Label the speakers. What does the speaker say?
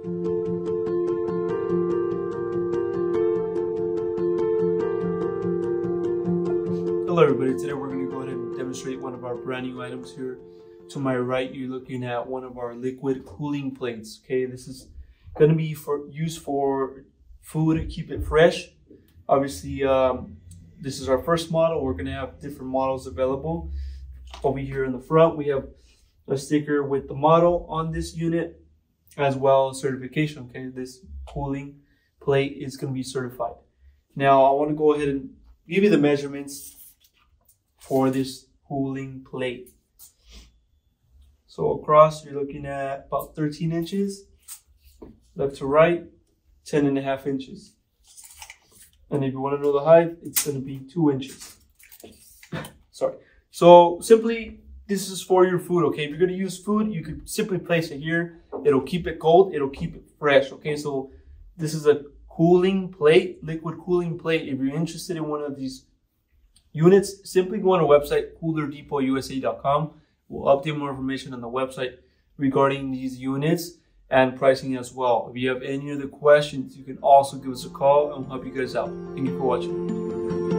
Speaker 1: Hello everybody, today we're going to go ahead and demonstrate one of our brand new items here. To my right, you're looking at one of our liquid cooling plates. Okay, this is going to be used for food to keep it fresh. Obviously, this is our first model. We're going to have different models available. Over here in the front, we have a sticker with the model on this unit, as well as certification. Okay, this cooling plate is going to be certified. Now, I want to go ahead and give you the measurements for this cooling plate. So across, you're looking at about 13 inches. Left to right, 10.5 inches. And if you want to know the height, it's going to be 2 inches. Sorry. So simply, this is for your food, okay? If you're going to use food, you could simply place it here. It'll keep it cold. It'll keep it fresh, okay? So this is a cooling plate, liquid cooling plate. If you're interested in one of these units, simply go on our website, coolerdepot.usa.com. We'll update more information on the website regarding these units and pricing as well. If you have any other questions, you can also give us a call and we'll help you guys out. Thank you for watching.